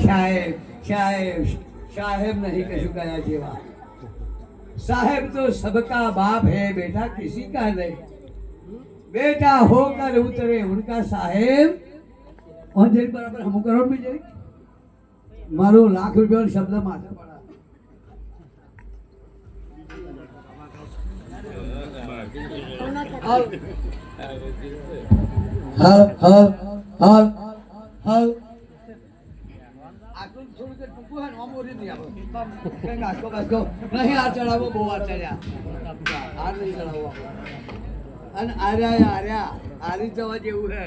સાહેબ સાહેબ साहेब नहीं कशु कया जीवा साहेब तो सबका बाप है बेटा किसी का नहीं बेटा होकर उतरे उनका साहेब और जरी बराबर हम करोड़ में जरी मारो ₹1,00,000 शब्द माथे पड़ा हल हल हल हल नहीं आ चढ़ावो बो आ चढ़्या आ नहीं चढ़ावो અને આરી જવા જેવું હે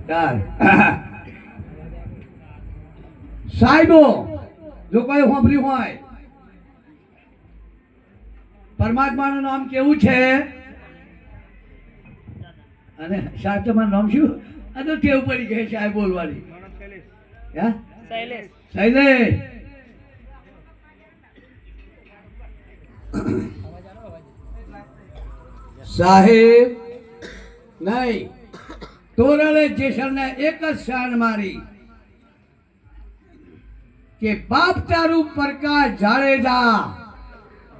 ચાલ સાહેબો જો કોઈ સાંભળ્યું હોય પરમાત્માનું નામ કેવું છે અને સાહેબ તમારું નામ શું આ તો ટેવ પડી ગઈ સાહેબ બોલવાની હે શૈલેષ શૈલેષ સાહેબ નહીં તોરણે જેસરને એક જ શાન મારી કે બાપ તારું પ્રકાશ જાડેજા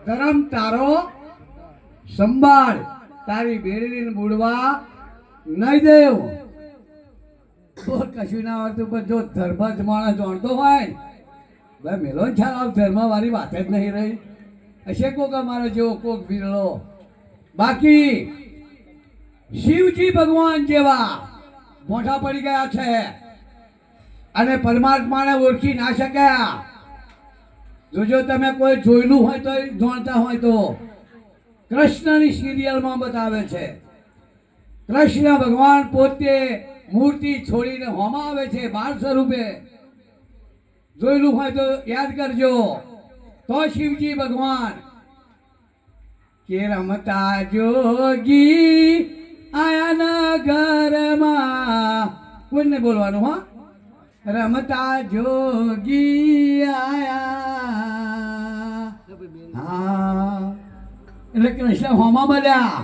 ધરમ તારો સંભાળ તારી બેડલીને બુડવા નહીં દેવ કશું ના આવતું પણ જો ધર્મ જ માણસ જાણતો હોય ભાઈ મેલો ખ્યાલ આવ ધર્મ વાળી વાત જ નહીં રહી હશે કોક અમારો જેવો કોક વિરલો બાકી શિવજી ભગવાન જેવા મોઢા પડી ગયા છે અને પરમાત્માને ઓળખી ના શક્યા જોજો તમે કોઈ જોયેલું હોય તો જાણતા હોય તો કૃષ્ણની સિરિયલમાં બતાવે છે કૃષ્ણ ભગવાન પોતે મૂર્તિ છોડીને હોમાં આવે છે બાળ સ્વરૂપે જોયેલું હોય તો યાદ કરજો તો શિવજી ભગવાન કે રમતા જોગી આયા ઘરમાં કોઈને બોલવાનું હા રમતા જોગી આયા હા એટલે કૃષ્ણ હોમાં મળ્યા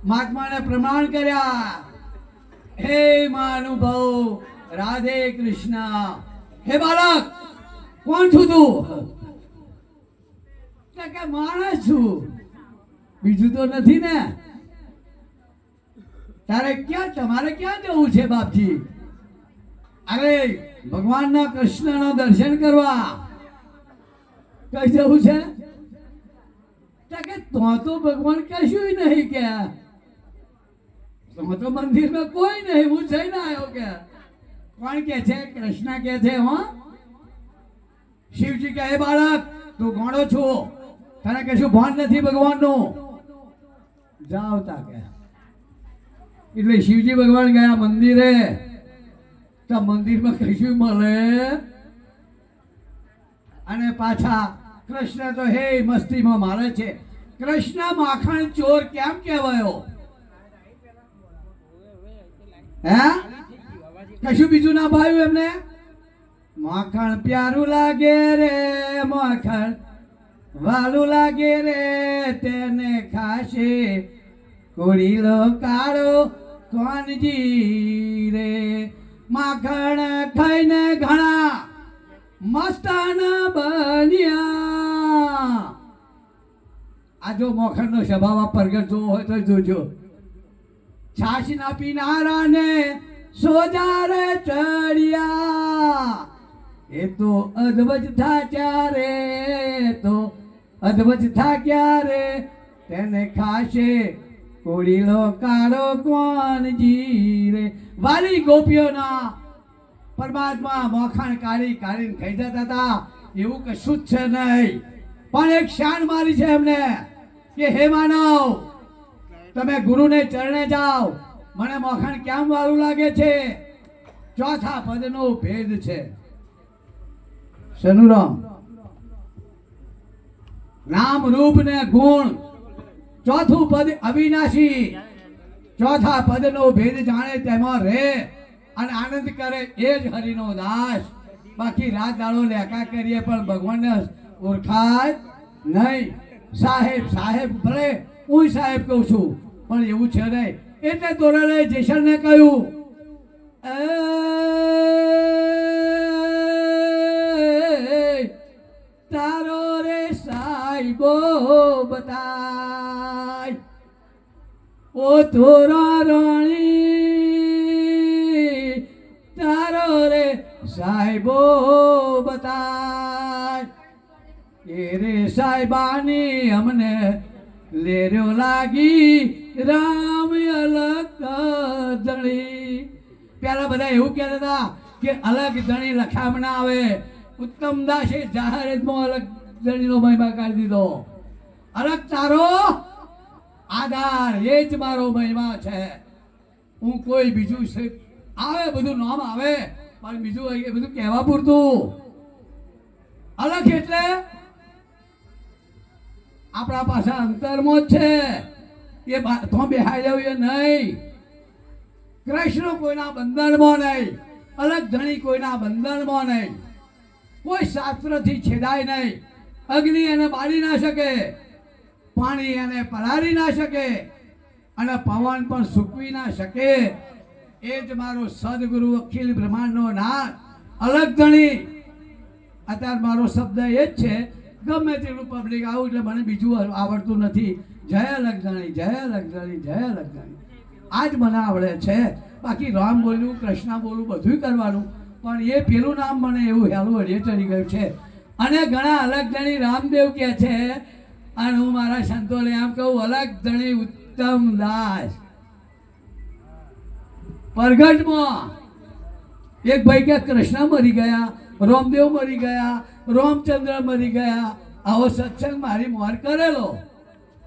મહાત્માને પ્રમાણ કર્યા હે મહાનુભાવ રાધે કૃષ્ણ હે બાળક કોણ છું તું કે માણસ છું બીજું તો નથી ને તમારે ક્યાં જવું છે બાપજી અરે ભગવાનના કૃષ્ણના દર્શન કરવા કઈ જવું છે કે તો ભગવાન કશું નહીં કે તો મંદિરમાં કોઈ નહીં હું જઈને આવ્યો કે કોણ કે છે કૃષ્ણ કે છે હો શિવજી કે હે બાળક તું ગોળો છો તને કશું ભાન નથી ભગવાનનું જાઓ તા કે એટલે શિવજી ભગવાન ગયા મંદિરે તો મંદિરમાં કશું મળે અને પાછા કૃષ્ણ તો હે મસ્તીમાં મારે છે કૃષ્ણ માખણ ચોર કેમ કહેવાયો હે કશું બીજું ના ભાવ્યું એમને માખણ પ્યારું લાગે રે માખણ વાલું લાગે રે તેને ખાશે કોળીલો કાળો કોનજી રે માખણ ખાઈને ઘણા મસ્તાન બન્યા આ જો મોખણનો સ્વભાવ પ્રગટ જોવો હોય તો જોજો છાશ ના પીનારાને સોજાર ચડિયા એ તો અધવજ થાક્યા રે તો અધવજ થાક્યા રે તેને ખાશે કોળીલો કાળો કોનજી રે વાલી ગોપીઓના પરમાત્મા મોખાણ કાઢીને ખાઈ જતા હતા એવું કશું જ છે નહીં પણ એક શાન મારી છે એમને કે હે માનવ તમે ગુરુને ચરણે જાઓ મને મોખાણ કેમ વાળું લાગે છે ચોથા પદનો ભેદ છે શનુરામ નામ રૂપ ને ગુણ ચોથું પદ અવિનાશી ચોથા પદનો ભેદ જાણે તેમાં રહે અને આનંદ કરે એ જ હરિનો દાસ બાકી રાત દાડો લેખા કરીએ પણ ભગવાનને ઓળખાય નહીં સાહેબ સાહેબ ભલે હું સાહેબ કહું છું પણ એવું છે નહીં એટલે તોરણે જેસરને કહ્યું સાહેબો બતાય ઓ થોરા રાણી તારો રે સાહેબો બતાય એ રે સાહેબાની અમને લેર્યો લાગી રામ અલગ ધણી પેલા બધા એવું કહેતા હતા કે અલગ ધણી લખામ ના આવે ઉત્તમ દાસે જાહેરાતમાં અલગ ધણીનો મહિમા કાઢી દીધો અલગ તારો આધાર એ જ મારો મહિમા છે હું કોઈ બીજું આવે બધું નામ આવે પણ બીજું એ બધું કહેવા પૂરતું અલગ એટલે આપણા પાસે અંતરમાં જ છે એ તો બેહાઈ જવું એ નહીં કૃષ્ણ કોઈના બંધનમાં નહીં અલગ ધણી કોઈના બંધનમાં નહીં કોઈ શાસ્ત્રથી છેદાય નહીં અગ્નિ એને બાળી ના શકે પાણી એને પલાળી ના શકે અને પવન પણ સૂકવી ના શકે એ જ મારો સદગુરુ અખિલ બ્રહ્માંડનો નાથ અલગ ધણી અત્યારે મારો શબ્દ એ જ છે ગમે તેટલું પબ્લિક આવું એટલે મને બીજું આવડતું નથી જય અલગ ધણી જય અલગ ધણી જય અલગ ધણી આ જ મને આવડે છે બાકી રામ બોલવું કૃષ્ણ બોલવું બધું કરવાનું પણ એ પેલું નામ મને એવું હેલું હળીએ ચડી ગયું છે અને ઘણા અલગ ધણી રામદેવ કહે છે અને હું મારા સંતોને આમ કહું અલગ ધણી ઉત્તમ દાસ પરગટમાં એક ભાઈ કે કૃષ્ણ મરી ગયા રામદેવ મરી ગયા રામચંદ્ર મરી ગયા આવો સત્સંગ મારી મોર કરેલો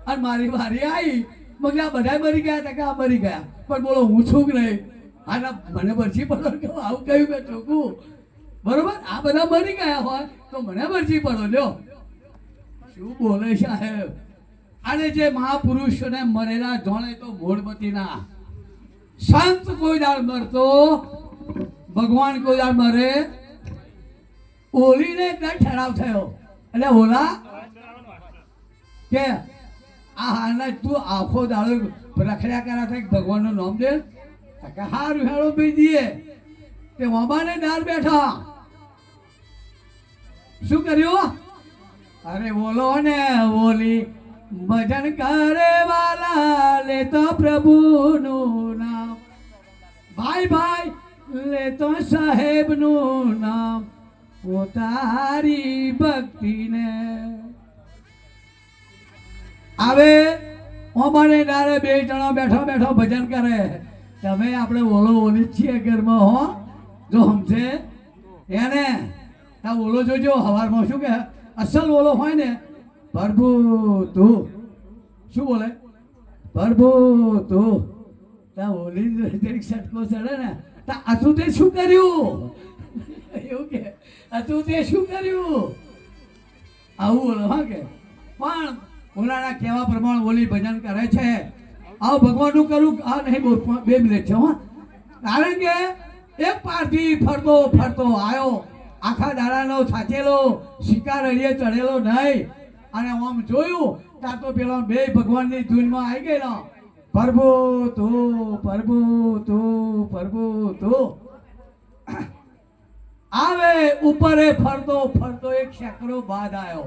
અને મારી વારી આવી મગર આ બધા મરી ગયા હતા કે આ મરી ગયા પણ બોલો હું છું કે નહીં આના મને બરછી પડો કે આવું કહ્યું કે ચોખ્ખું બરોબર આ બધા મરી ગયા હોય તો મને બરછી પડો લ્યો શું બોલે સાહેબ અને જે મહાપુરુષોને મરેલા જોણે તો મૂળમતીના સંત કોઈ દાળ મરતો ભગવાન કોઈ દાળ મરે ઓલીને એકદમ ઠરાવ થયો એટલે ઓલા કે આ હાલના તું આખો દાડો રખડ્યા કર્યા થાય ભગવાનનું નામ દે કે હારું હેળો પી દઈએ તે ઓબાને દાર બેઠા શું કર્યું અરે બોલો ને બોલી ભજન કરે વાલા લે તો પ્રભુનું નામ ભાઈ ભાઈ લે તો સાહેબનું નામ પોતારી ભક્તિને આવે ઓમાને ડારે બે જણા બેઠો બેઠો ભજન કરે તમે આપણે ઓલો ઓલી જ છીએ ઘરમાં હો જો સમજે એને તા ઓલો જોજો હવારમાં શું કે અસલ ઓલો હોય ને પ્રભુ તું શું બોલે પ્રભુ તું તા ઓલી જરીક સટકો ચડે ને તા આતું તે શું કર્યું એવું કે તું તે શું કર્યું આવું બોલો હા કે પણ ઓલાના કહેવા પ્રમાણે ઓલી ભજન કરે છે આવું ભગવાનનું કરું આ નહીં 2 મિનિટ છે હા કારણ કે એક પારથી ફરતો ફરતો આવ્યો આખા દાડાનો થાચેલો શિકાર અડીએ ચડેલો નહીં અને આમ જોયું ત્યાં તો પેલો બે ભગવાનની ધૂનમાં આવી ગયેલો પ્રભુ તું પ્રભુ તું પ્રભુ તું આવે ઉપરે ફરતો ફરતો એક શેકડો બાદ આવ્યો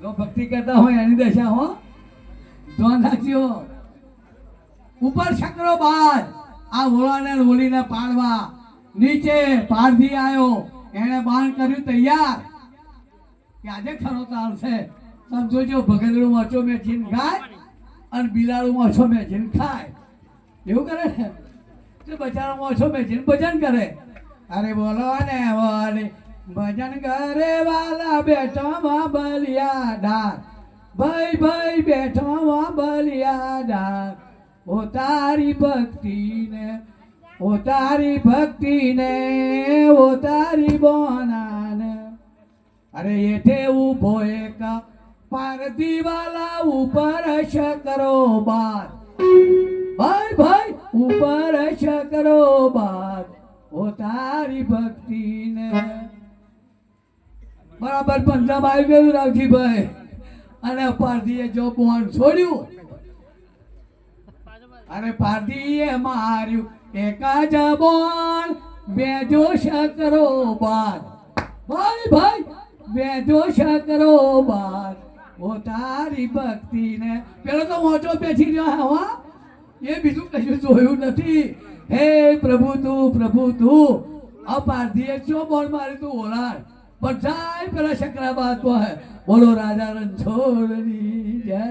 જો ભક્તિ કરતા હોય એની દશા હો ધોન રાખજો ઉપર શેકડો બાદ આ ઓળાને ઓલીને પાડવા નીચે પારધી આવ્યો એને બાણ કર્યું તૈયાર કે આજે ખરો ચાલશે સમજો ભગતડું મોચો મેં જીન ખાય અને બિલાડું મોછો મેં જીન ખાય એવું કરે ને તો બચારો મોછો મેં જીન ભજન કરે અરે બોલો ને બોલે ભજન કરે વાલા બેઠોમાં બલિયા ડાર ભાઈ ભાઈ બેઠોમાં બલિયા ડાર ઓ તારી ભક્તિને ઓ તારી ભક્તિને ઓ તારી બોનાને અરે એઠે ઉભો એક પારધી વાલા ઉપર શકરો બાદ ભાઈ ભાઈ ઉપર શકરો બાદ ઓ તારી ભક્તિને બરાબર પંજાબ આવી ગયું રાવજીભાઈ અને પારધીએ જો બોન છોડ્યું અરે પારધીએ માર્યું એક જ બોન વેજો શકરો બાદ ભાઈ ભાઈ વેજો શકરો બાદ ઓ તારી ભક્તિ ને પેલો તો મોટો બેઠી રહ્યો હવા એ બીજું કશું જોયું નથી. હે પ્રભુ તું અપારધીએ ચો બોલ મારી તું ઓલાડ પણ જાય પેલા શકરાબાદ બોલો રાજા રણછોડની જય.